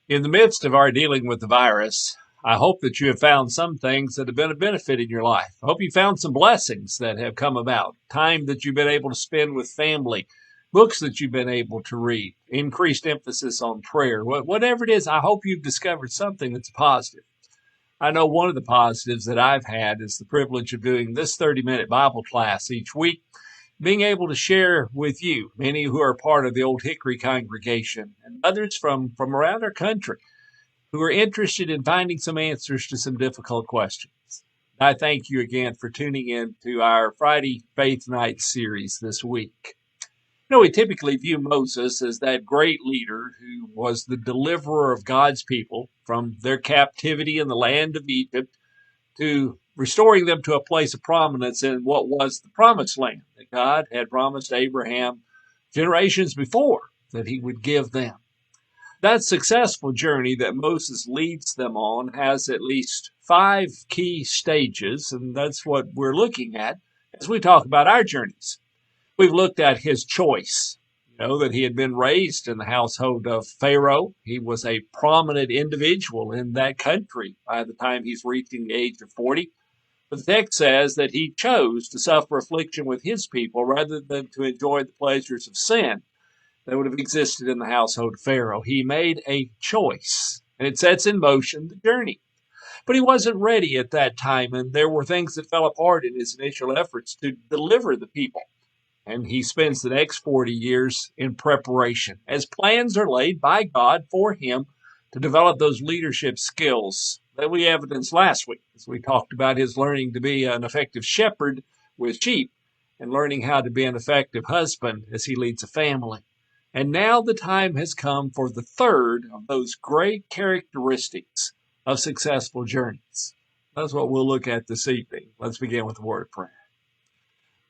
In the midst of our dealing with the virus, I hope that you have found some things that have been a benefit in your life. I hope you found some blessings that have come about, time that you've been able to spend with family, books that you've been able to read, increased emphasis on prayer. Whatever it is, I hope you've discovered something that's positive. I know one of the positives that I've had is the privilege of doing this 30-minute Bible class each week, being able to share with you, many who are part of the Old Hickory congregation and others from around our country who are interested in finding some answers to some difficult questions. I thank you again for tuning in to our Friday Faith Night series this week. We typically view Moses as that great leader who was the deliverer of God's people from their captivity in the land of Egypt to restoring them to a place of prominence in what was the promised land that God had promised Abraham generations before that he would give them. That successful journey that Moses leads them on has at least 5 key stages, and that's what we're looking at as we talk about our journeys. We've looked at his choice, that he had been raised in the household of Pharaoh. He was a prominent individual in that country by the time he's reaching the age of 40. But the text says that he chose to suffer affliction with his people rather than to enjoy the pleasures of sin that would have existed in the household of Pharaoh. He made a choice, and it sets in motion the journey. But he wasn't ready at that time, and there were things that fell apart in his initial efforts to deliver the people. And he spends the next 40 years in preparation as plans are laid by God for him to develop those leadership skills that we evidenced last week as we talked about his learning to be an effective shepherd with sheep and learning how to be an effective husband as he leads a family. And now the time has come for the third of those great characteristics of successful journeys. That's what we'll look at this evening. Let's begin with a word of prayer.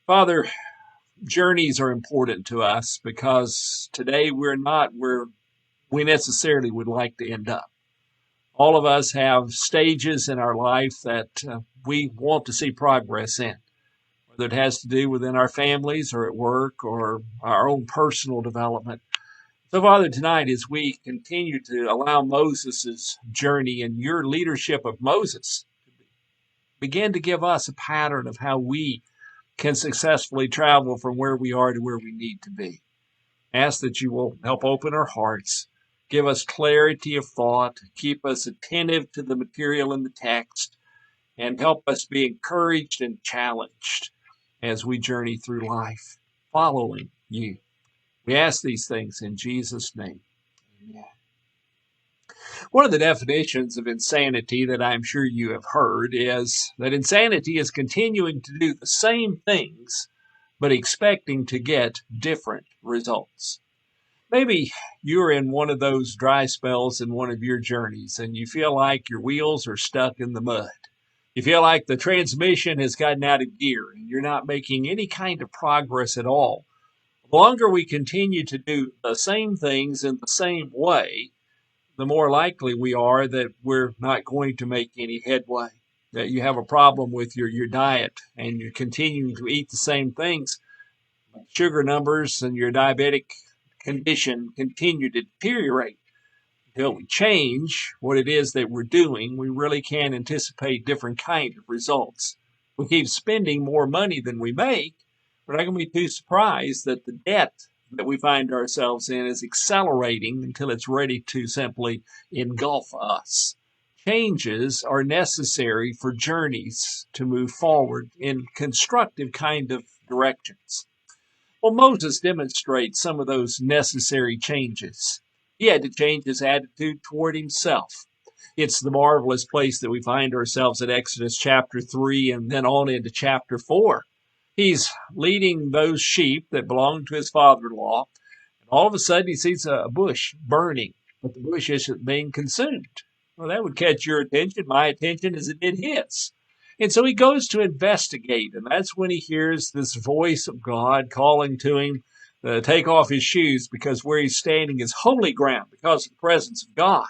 Father, journeys are important to us because today we're not where we necessarily would like to end up. All of us have stages in our life that we want to see progress in, whether it has to do within our families or at work or our own personal development. So, Father, tonight as we continue to allow Moses' journey and your leadership of Moses, begin to give us a pattern of how we can successfully travel from where we are to where we need to be. Ask that you will help open our hearts, give us clarity of thought, keep us attentive to the material in the text, and help us be encouraged and challenged as we journey through life, following you. We ask these things in Jesus' name. Amen. One of the definitions of insanity that I'm sure you have heard is that insanity is continuing to do the same things, but expecting to get different results. Maybe you're in one of those dry spells in one of your journeys and you feel like your wheels are stuck in the mud. You feel like the transmission has gotten out of gear and you're not making any kind of progress at all. The longer we continue to do the same things in the same way, the more likely we are that we're not going to make any headway, that you have a problem with your diet and you're continuing to eat the same things. Sugar numbers and your diabetic condition continue to deteriorate. Until we change what it is that we're doing, we really can anticipate different kind of results. We keep spending more money than we make. We're not going to be too surprised that the debt that we find ourselves in is accelerating until it's ready to simply engulf us. Changes are necessary for journeys to move forward in constructive kind of directions. Well, Moses demonstrates some of those necessary changes. He had to change his attitude toward himself. It's the marvelous place that we find ourselves at Exodus chapter 3 and then on into chapter 4. He's leading those sheep that belong to his father-in-law, and all of a sudden he sees a bush burning, but the bush isn't being consumed. Well, that would catch your attention, my attention, as it did his. And so he goes to investigate, and that's when he hears this voice of God calling to him to take off his shoes because where he's standing is holy ground because of the presence of God.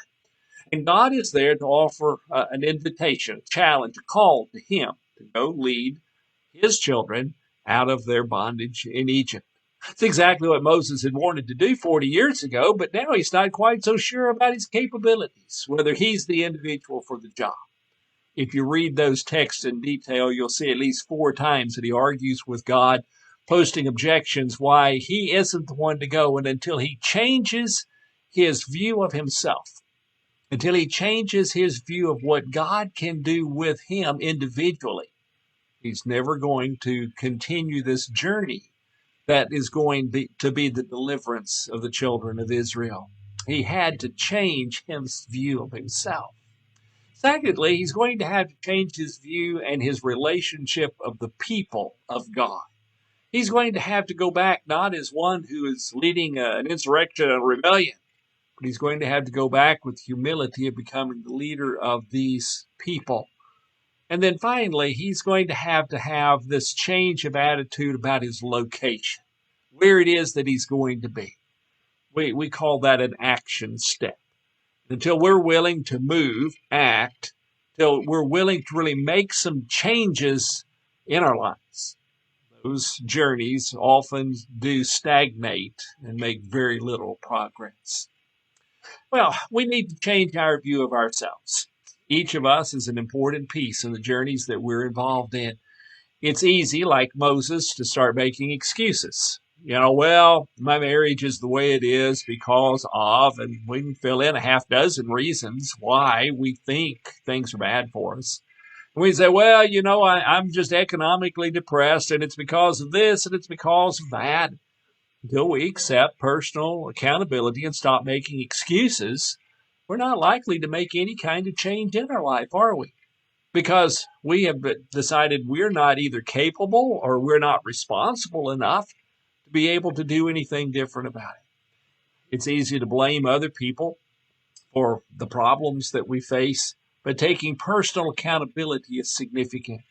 And God is there to offer an invitation, a challenge, a call to him to go lead his children out of their bondage in Egypt. It's exactly what Moses had wanted to do 40 years ago, but now he's not quite so sure about his capabilities, whether he's the individual for the job. If you read those texts in detail, you'll see at least 4 times that he argues with God, posting objections why he isn't the one to go. And until he changes his view of himself, until he changes his view of what God can do with him individually, he's never going to continue this journey that is going to be the deliverance of the children of Israel. He had to change his view of himself. Secondly, he's going to have to change his view and his relationship of the people of God. He's going to have to go back not as one who is leading an insurrection and rebellion, but he's going to have to go back with humility of becoming the leader of these people. And then finally, he's going to have this change of attitude about his location, where it is that he's going to be. We call that an action step. Until we're willing to move, act, till we're willing to really make some changes in our lives, those journeys often do stagnate and make very little progress. Well, we need to change our view of ourselves. Each of us is an important piece in the journeys that we're involved in. It's easy, like Moses, to start making excuses. Well, my marriage is the way it is because of, and we can fill in a half dozen reasons why we think things are bad for us. And we say, well, I'm just economically depressed and it's because of this and it's because of that. Until we accept personal accountability and stop making excuses, we're not likely to make any kind of change in our life, are we? Because we have decided we're not either capable or we're not responsible enough to be able to do anything different about it. It's easy to blame other people for the problems that we face, but taking personal accountability is significant.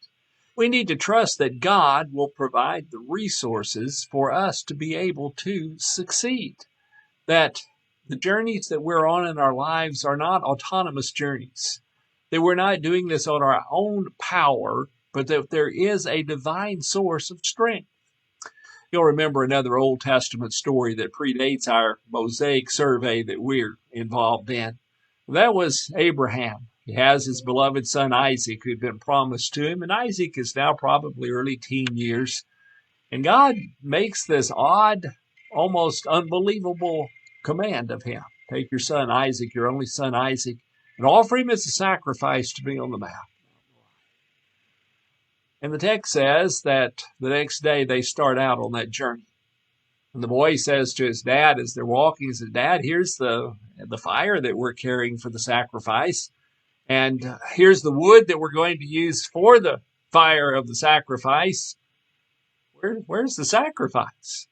We need to trust that God will provide the resources for us to be able to succeed, that the journeys that we're on in our lives are not autonomous journeys, that we're not doing this on our own power, but that there is a divine source of strength. You'll remember another Old Testament story that predates our Mosaic survey that we're involved in. That was Abraham. He has his beloved son Isaac who had been promised to him, and Isaac is now probably early teen years. And God makes this odd, almost unbelievable command of him. Take your son Isaac, your only son Isaac, and offer him as a sacrifice to me on the mount. And the text says that the next day they start out on that journey. And the boy says to his dad as they're walking, he says, Dad, here's the fire that we're carrying for the sacrifice. And here's the wood that we're going to use for the fire of the sacrifice. Where's the sacrifice?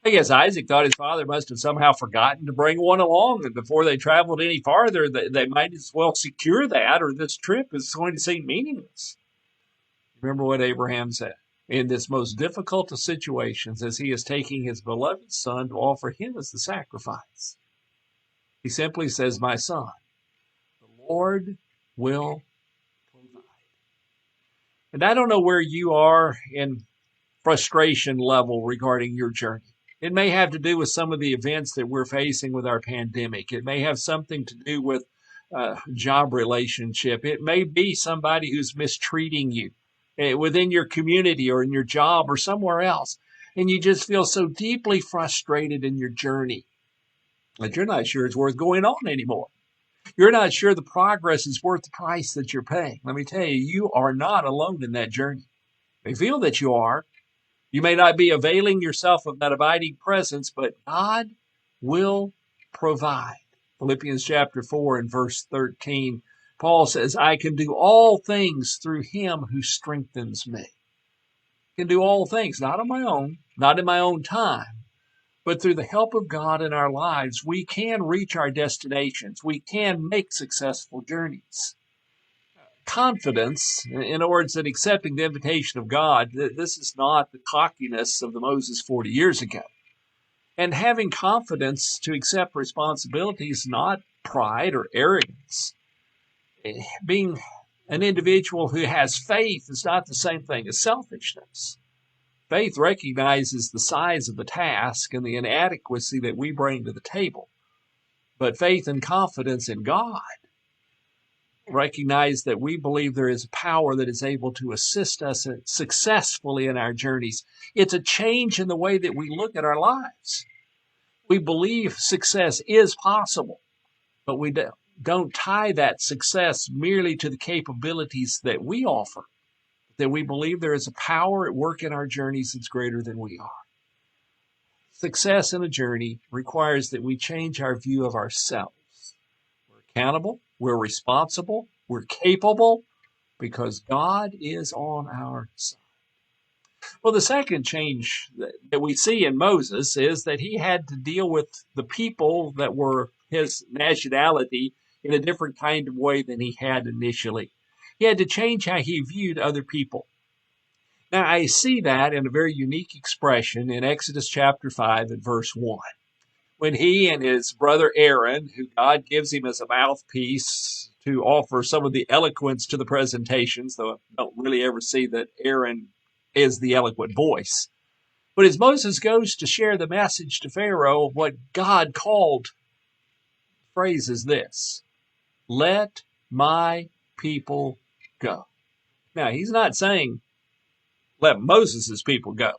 I guess Isaac thought his father must have somehow forgotten to bring one along. And before they traveled any farther, they might as well secure that, or this trip is going to seem meaningless. Remember what Abraham said. In this most difficult of situations, as he is taking his beloved son to offer him as the sacrifice, he simply says, my son, the Lord will provide. And I don't know where you are in frustration level regarding your journey. It may have to do with some of the events that we're facing with our pandemic. It may have something to do with job relationship. It may be somebody who's mistreating you within your community or in your job or somewhere else. And you just feel so deeply frustrated in your journey that you're not sure it's worth going on anymore. You're not sure the progress is worth the price that you're paying. Let me tell you, you are not alone in that journey. You may feel that you are. You may not be availing yourself of that abiding presence, but God will provide. Philippians chapter 4 and verse 13, Paul says, I can do all things through him who strengthens me. I can do all things, not on my own, not in my own time, but through the help of God in our lives, we can reach our destinations. We can make successful journeys. Confidence, in other words, in accepting the invitation of God, this is not the cockiness of the Moses 40 years ago. And having confidence to accept responsibility is not pride or arrogance. Being an individual who has faith is not the same thing as selfishness. Faith recognizes the size of the task and the inadequacy that we bring to the table. But faith and confidence in God recognize that we believe there is a power that is able to assist us successfully in our journeys. It's a change in the way that we look at our lives. We believe success is possible, but we don't tie that success merely to the capabilities that we offer, that we believe there is a power at work in our journeys that's greater than we are. Success in a journey requires that we change our view of ourselves. We're accountable, we're responsible, we're capable, because God is on our side. Well, the second change that we see in Moses is that he had to deal with the people that were his nationality in a different kind of way than he had initially. He had to change how he viewed other people. Now, I see that in a very unique expression in Exodus chapter 5 and verse 1. When he and his brother Aaron, who God gives him as a mouthpiece to offer some of the eloquence to the presentations, though I don't really ever see that Aaron is the eloquent voice. But as Moses goes to share the message to Pharaoh, what God called, the phrase is this: let my people go. Now, he's not saying let Moses' people go.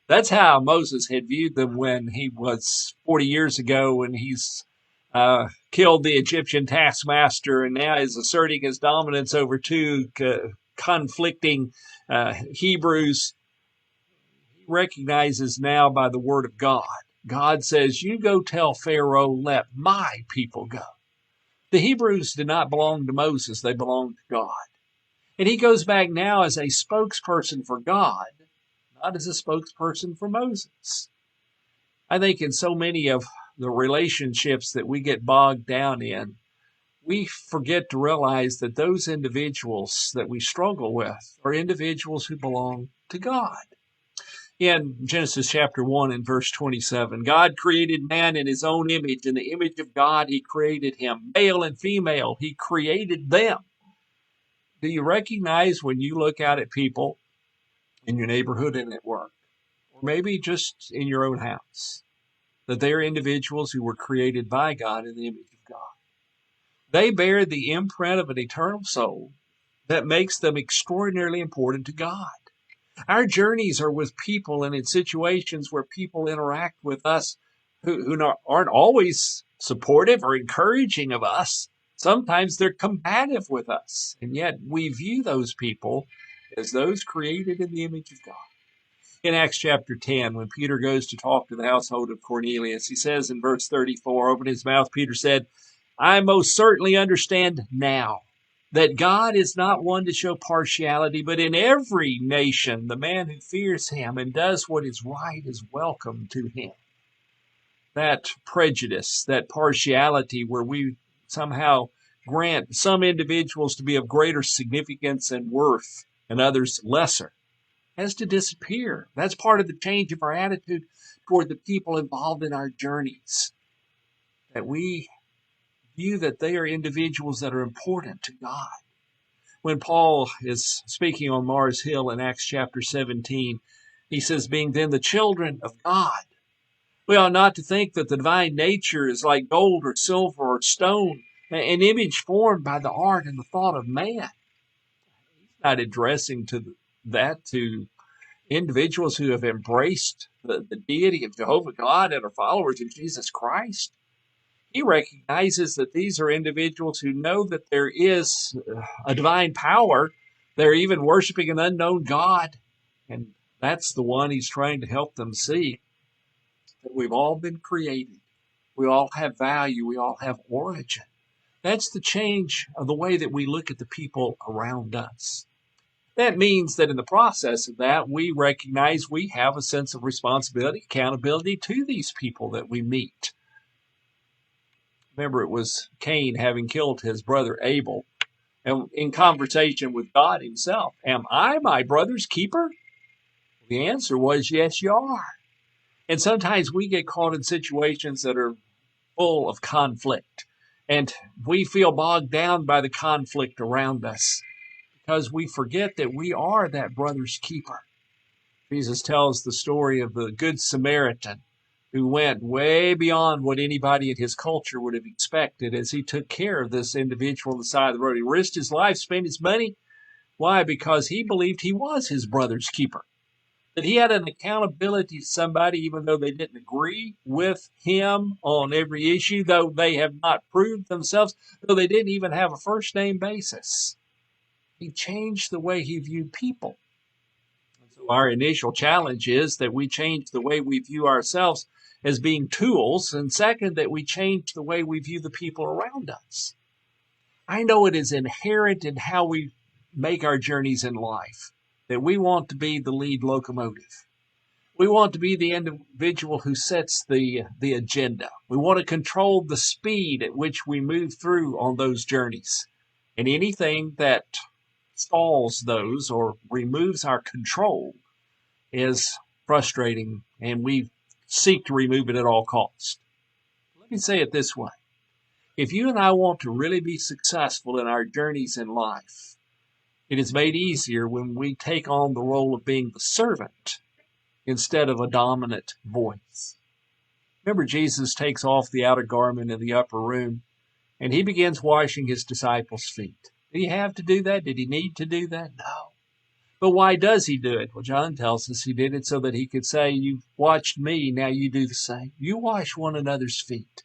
That's how Moses had viewed them when he was 40 years ago, when he's killed the Egyptian taskmaster and now is asserting his dominance over two conflicting Hebrews. He recognizes now by the word of God. God says, you go tell Pharaoh, let my people go. The Hebrews did not belong to Moses. They belonged to God. And he goes back now as a spokesperson for God, not as a spokesperson for Moses. I think in so many of the relationships that we get bogged down in, we forget to realize that those individuals that we struggle with are individuals who belong to God. In Genesis chapter 1 and verse 27, God created man in his own image. In the image of God, he created him. Male and female, he created them. Do you recognize when you look out at people in your neighborhood and at work, or maybe just in your own house, that they are individuals who were created by God in the image of God? They bear the imprint of an eternal soul that makes them extraordinarily important to God. Our journeys are with people and in situations where people interact with us who aren't always supportive or encouraging of us. Sometimes they're combative with us, and yet we view those people as those created in the image of God. In Acts chapter 10, when Peter goes to talk to the household of Cornelius, he says in verse 34, opening his mouth, Peter said, I most certainly understand now that God is not one to show partiality, but in every nation the man who fears him and does what is right is welcome to him. That prejudice, that partiality where we somehow grant some individuals to be of greater significance and worth and others lesser, has to disappear. That's part of the change of our attitude toward the people involved in our journeys, that we view that they are individuals that are important to God. When Paul is speaking on Mars Hill in Acts chapter 17, he says, being then the children of God, we ought not to think that the divine nature is like gold or silver or stone, an image formed by the art and the thought of man. He's not addressing that to individuals who have embraced the deity of Jehovah God and are followers of Jesus Christ. He recognizes that these are individuals who know that there is a divine power. They're even worshiping an unknown God, and that's the one he's trying to help them see. That we've all been created. We all have value. We all have origin. That's the change of the way that we look at the people around us. That means that in the process of that, we recognize we have a sense of responsibility, accountability to these people that we meet. Remember, it was Cain having killed his brother Abel, and in conversation with God himself, am I my brother's keeper? The answer was, yes, you are. And sometimes we get caught in situations that are full of conflict, and we feel bogged down by the conflict around us because we forget that we are that brother's keeper. Jesus tells the story of the Good Samaritan who went way beyond what anybody in his culture would have expected as he took care of this individual on the side of the road. He risked his life, spent his money. Why? Because he believed he was his brother's keeper, that he had an accountability to somebody, even though they didn't agree with him on every issue, though they have not proved themselves, though they didn't even have a first name basis. He changed the way he viewed people. So our initial challenge is that we change the way we view ourselves as being tools, and second, that we change the way we view the people around us. I know it is inherent in how we make our journeys in life that we want to be the lead locomotive. We want to be the individual who sets the agenda. We want to control the speed at which we move through on those journeys. And anything that stalls those or removes our control is frustrating, and we seek to remove it at all costs. Let me say it this way. If you and I want to really be successful in our journeys in life, it is made easier when we take on the role of being the servant instead of a dominant voice. Remember, Jesus takes off the outer garment in the upper room, and he begins washing his disciples' feet. Did he have to do that? Did he need to do that? No. But why does he do it? Well, John tells us he did it so that he could say, you've watched me, now you do the same. You wash one another's feet.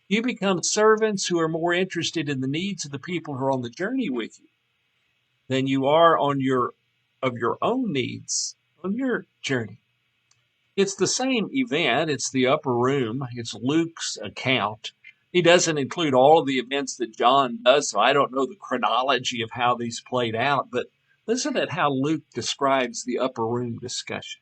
You become servants who are more interested in the needs of the people who are on the journey with you than you are on your own needs on your journey. It's the same event. It's the upper room. It's Luke's account. He doesn't include all of the events that John does, so I don't know the chronology of how these played out, but listen at how Luke describes the upper room discussion.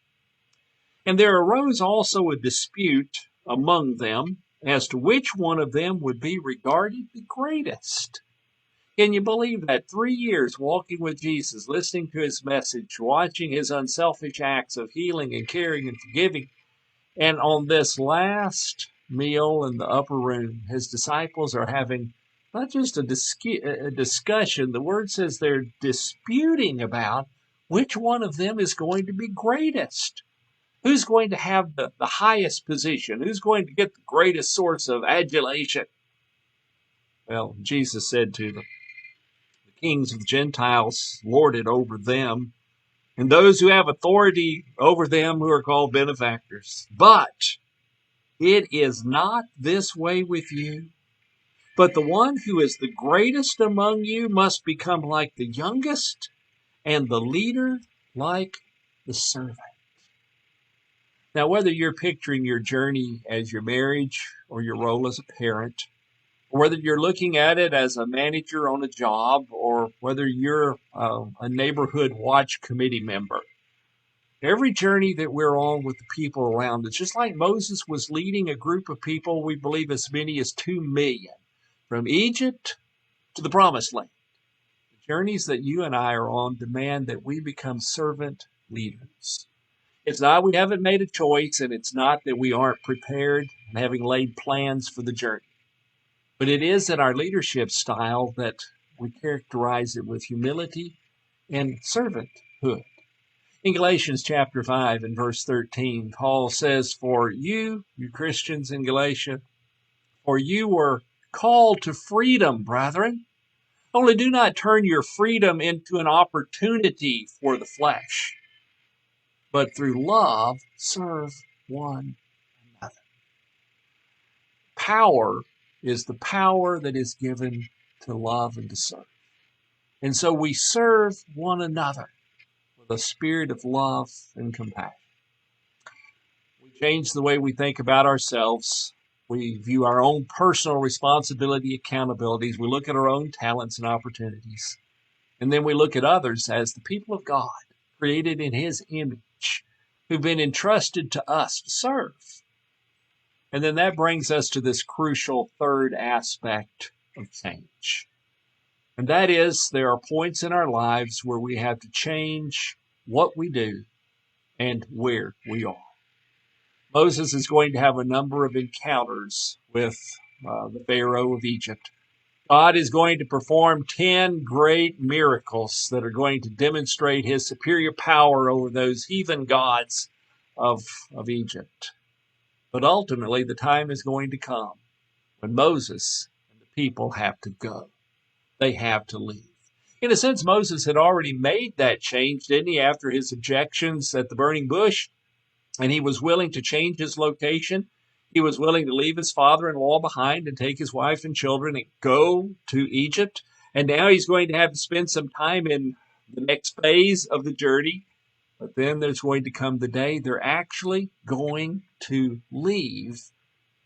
And there arose also a dispute among them as to which one of them would be regarded the greatest. Can you believe that? 3 years walking with Jesus, listening to his message, watching his unselfish acts of healing and caring and forgiving. And on this last meal in the upper room, his disciples are having not just a discussion, the word says they're disputing about which one of them is going to be greatest. Who's going to have the highest position? Who's going to get the greatest source of adulation? Well, Jesus said to them, the kings of the Gentiles lord it over them, and those who have authority over them who are called benefactors. But it is not this way with you. But the one who is the greatest among you must become like the youngest, and the leader like the servant. Now, whether you're picturing your journey as your marriage or your role as a parent, or whether you're looking at it as a manager on a job, or whether you're a neighborhood watch committee member, every journey that we're on with the people around us, just like Moses was leading a group of people, we believe as many as 2 million, from Egypt to the Promised Land. The journeys that you and I are on demand that we become servant leaders. It's not we haven't made a choice, and it's not that we aren't prepared and having laid plans for the journey. But it is in our leadership style that we characterize it with humility and servanthood. In Galatians chapter 5 and verse 13, Paul says, for you Christians in Galatia, for you were called to freedom, brethren. Only do not turn your freedom into an opportunity for the flesh, but through love serve one another. Power is the power that is given to love and to serve. And so we serve one another with a spirit of love and compassion. We change the way we think about ourselves. We view our own personal responsibility, accountabilities. We look at our own talents and opportunities. And then we look at others as the people of God, created in his image, who've been entrusted to us to serve. And then that brings us to this crucial third aspect of change. And that is, there are points in our lives where we have to change what we do and where we are. Moses is going to have a number of encounters with the Pharaoh of Egypt. God is going to perform 10 great miracles that are going to demonstrate his superior power over those heathen gods of Egypt. But ultimately, the time is going to come when Moses and the people have to go. They have to leave. In a sense, Moses had already made that change, didn't he, after his objections at the burning bush? And he was willing to change his location. He was willing to leave his father-in-law behind and take his wife and children and go to Egypt. And now he's going to have to spend some time in the next phase of the journey. But then there's going to come the day they're actually going to leave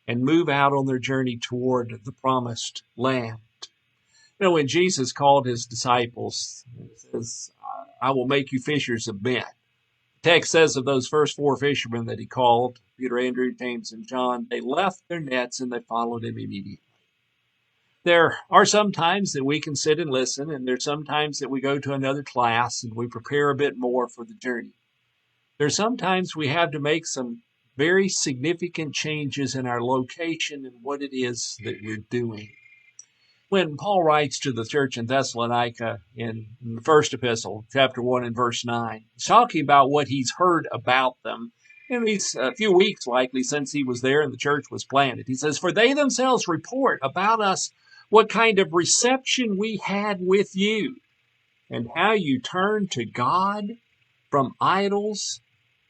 and move out on their journey toward the promised land. You know, when Jesus called his disciples, he says, I will make you fishers of men. The text says of those first 4 fishermen that he called, Peter, Andrew, James, and John, they left their nets and they followed him immediately. There are some times that we can sit and listen, and there's some times that we go to another class and we prepare a bit more for the journey. There's sometimes we have to make some very significant changes in our location and what it is that we're doing. When Paul writes to the church in Thessalonica in the first epistle, chapter 1 and verse 9, he's talking about what he's heard about them in these few weeks, likely, since he was there and the church was planted. He says, for they themselves report about us what kind of reception we had with you, and how you turned to God from idols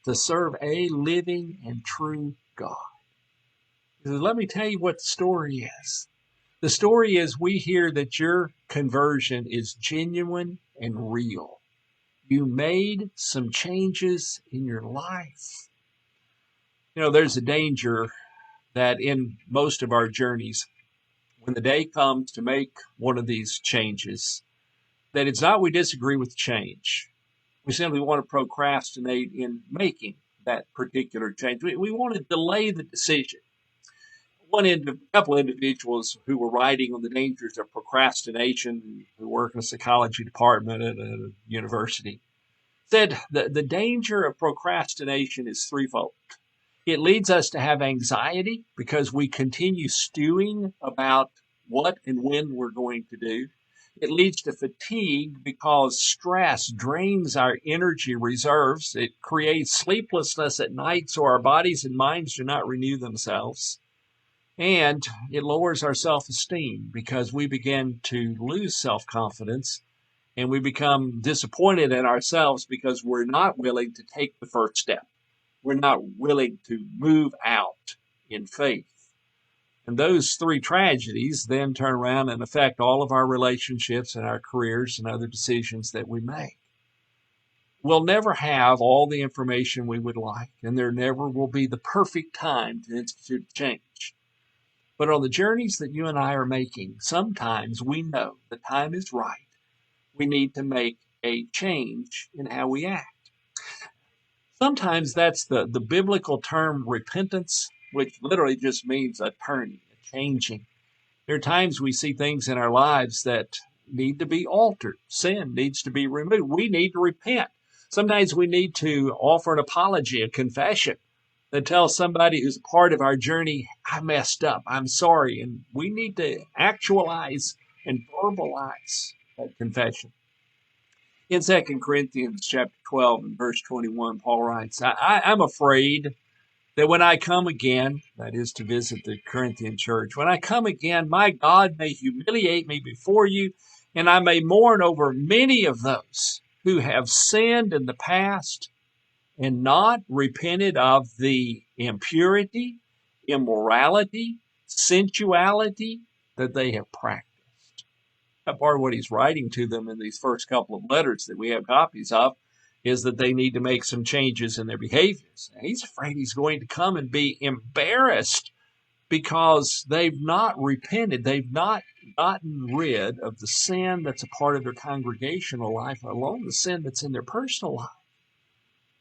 to serve a living and true God. He says, let me tell you what the story is. The story is we hear that your conversion is genuine and real. You made some changes in your life. You know, there's a danger that in most of our journeys, when the day comes to make one of these changes, that it's not we disagree with change. We simply want to procrastinate in making that particular change. We want to delay the decision. A couple of individuals who were writing on the dangers of procrastination, who work in a psychology department at a university, said that the danger of procrastination is threefold. It leads us to have anxiety because we continue stewing about what and when we're going to do. It leads to fatigue because stress drains our energy reserves. It creates sleeplessness at night so our bodies and minds do not renew themselves. And it lowers our self-esteem because we begin to lose self-confidence and we become disappointed in ourselves because we're not willing to take the first step. We're not willing to move out in faith. And those 3 tragedies then turn around and affect all of our relationships and our careers and other decisions that we make. We'll never have all the information we would like, and there never will be the perfect time to institute change. But on the journeys that you and I are making, sometimes we know the time is right. We need to make a change in how we act. Sometimes that's the biblical term repentance, which literally just means a turning, a changing. There are times we see things in our lives that need to be altered. Sin needs to be removed. We need to repent. Sometimes we need to offer an apology, a confession that tells somebody who's a part of our journey, I messed up, I'm sorry. And we need to actualize and verbalize that confession. In 2 Corinthians chapter 12 and verse 21, Paul writes, I'm afraid that when I come again, that is to visit the Corinthian church, when I come again, my God may humiliate me before you, and I may mourn over many of those who have sinned in the past and not repented of the impurity, immorality, sensuality that they have practiced. Part of what he's writing to them in these first couple of letters that we have copies of is that they need to make some changes in their behaviors. And he's afraid he's going to come and be embarrassed because they've not repented. They've not gotten rid of the sin that's a part of their congregational life, along the sin that's in their personal life.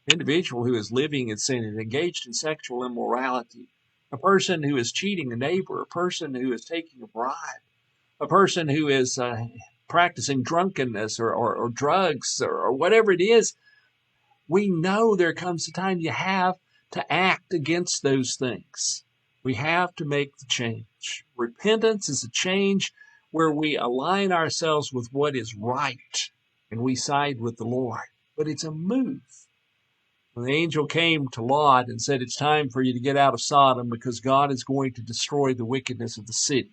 An individual who is living in sin and engaged in sexual immorality, a person who is cheating a neighbor, a person who is taking a bribe, a person who is practicing drunkenness or drugs or whatever it is, we know there comes a time you have to act against those things. We have to make the change. Repentance is a change where we align ourselves with what is right and we side with the Lord. But it's a move. When the angel came to Lot and said, it's time for you to get out of Sodom because God is going to destroy the wickedness of the city.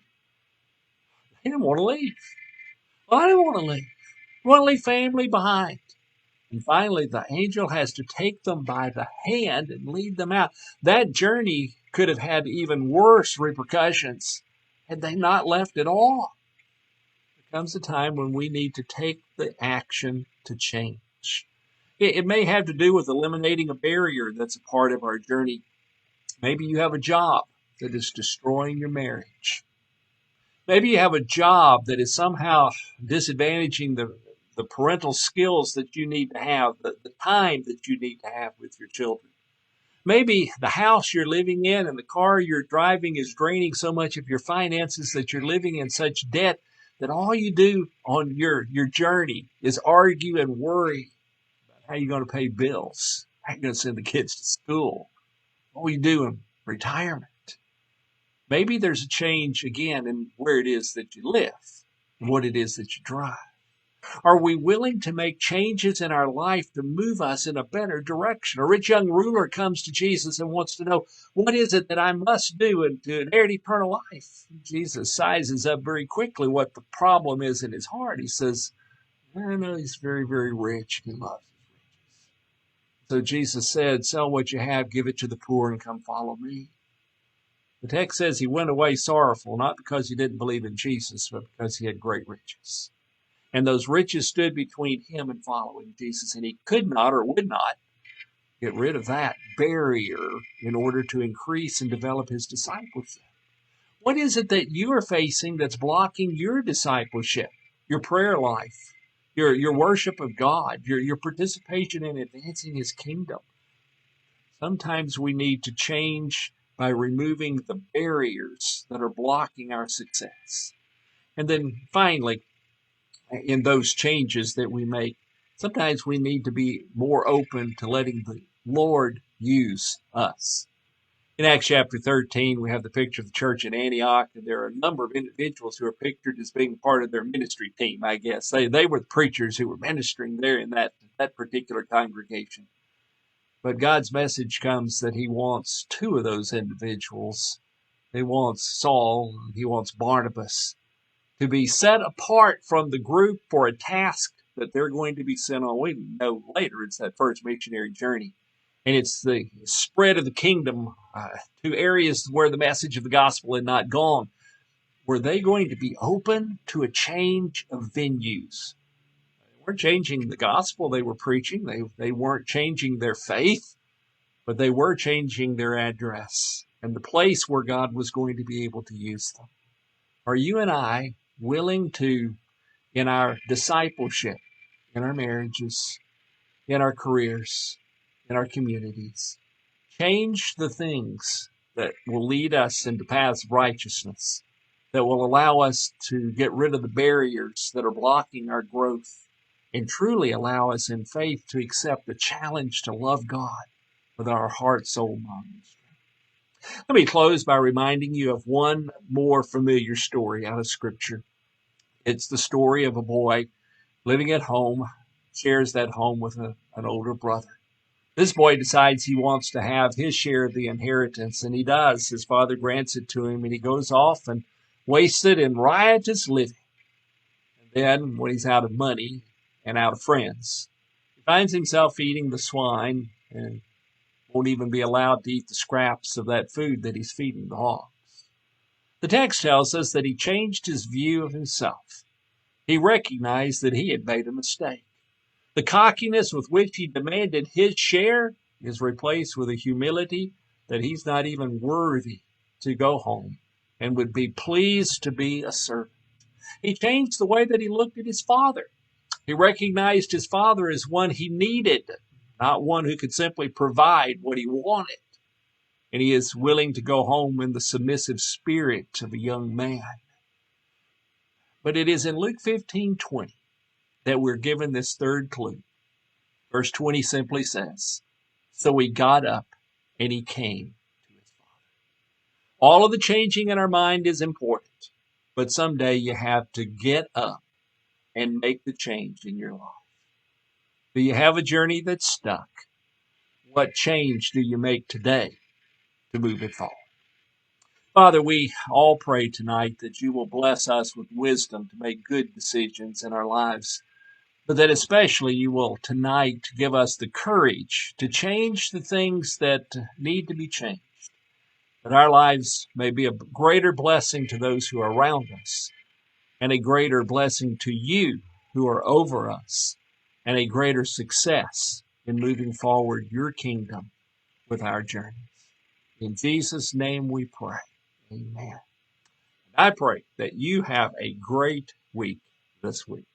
He didn't want to leave. Well, I didn't want to leave. I want to leave family behind. And finally, the angel has to take them by the hand and lead them out. That journey could have had even worse repercussions had they not left at all. There comes a time when we need to take the action to change. It may have to do with eliminating a barrier that's a part of our journey. Maybe you have a job that is destroying your marriage. Maybe you have a job that is somehow disadvantaging the parental skills that you need to have, the time that you need to have with your children. Maybe the house you're living in and the car you're driving is draining so much of your finances that you're living in such debt that all you do on your journey is argue and worry about how you're going to pay bills, how you're going to send the kids to school, what will you do in retirement. Maybe there's a change again in where it is that you live and what it is that you drive. Are we willing to make changes in our life to move us in a better direction? A rich young ruler comes to Jesus and wants to know, what is it that I must do to inherit eternal life? Jesus sizes up very quickly what the problem is in his heart. He says, I know he's very, very rich. He loves his riches. So Jesus said, sell what you have, give it to the poor, and come follow me. The text says he went away sorrowful, not because he didn't believe in Jesus, but because he had great riches. And those riches stood between him and following Jesus, and he could not or would not get rid of that barrier in order to increase and develop his discipleship. What is it that you are facing that's blocking your discipleship, your prayer life, your worship of God, your participation in advancing his kingdom? Sometimes we need to change by removing the barriers that are blocking our success. And then finally, in those changes that we make, sometimes we need to be more open to letting the Lord use us. In Acts chapter 13, we have the picture of the church in Antioch, and there are a number of individuals who are pictured as being part of their ministry team, I guess. They were the preachers who were ministering there in that particular congregation. But God's message comes that he wants two of those individuals. He wants Saul, and he wants Barnabas to be set apart from the group for a task that they're going to be sent on. We know later it's that first missionary journey. And it's the spread of the kingdom to areas where the message of the gospel had not gone. Were they going to be open to a change of venues? They weren't changing the gospel they were preaching. They weren't changing their faith, but they were changing their address and the place where God was going to be able to use them. Are you and I willing to, in our discipleship, in our marriages, in our careers, in our communities, change the things that will lead us into paths of righteousness, that will allow us to get rid of the barriers that are blocking our growth, and truly allow us in faith to accept the challenge to love God with our heart, soul, mind, and strength. Let me close by reminding you of one more familiar story out of Scripture. It's the story of a boy living at home, shares that home with an older brother. This boy decides he wants to have his share of the inheritance, and he does. His father grants it to him, and he goes off and wastes it in riotous living. And then, when he's out of money and out of friends, he finds himself eating the swine and won't even be allowed to eat the scraps of that food that he's feeding the hogs. The text tells us that he changed his view of himself. He recognized that he had made a mistake. The cockiness with which he demanded his share is replaced with a humility that he's not even worthy to go home and would be pleased to be a servant. He changed the way that he looked at his father. He recognized his father as one he needed, not one who could simply provide what he wanted. And he is willing to go home in the submissive spirit of a young man. But it is in Luke 15:20 that we're given this third clue. Verse 20 simply says, so he got up and he came to his father. All of the changing in our mind is important, but someday you have to get up and make the change in your life. Do you have a journey that's stuck? What change do you make today to move it forward? Father, we all pray tonight that you will bless us with wisdom to make good decisions in our lives, but that especially you will tonight give us the courage to change the things that need to be changed, that our lives may be a greater blessing to those who are around us, and a greater blessing to you who are over us, and a greater success in moving forward your kingdom with our journeys. In Jesus' name we pray. Amen. I pray that you have a great week this week.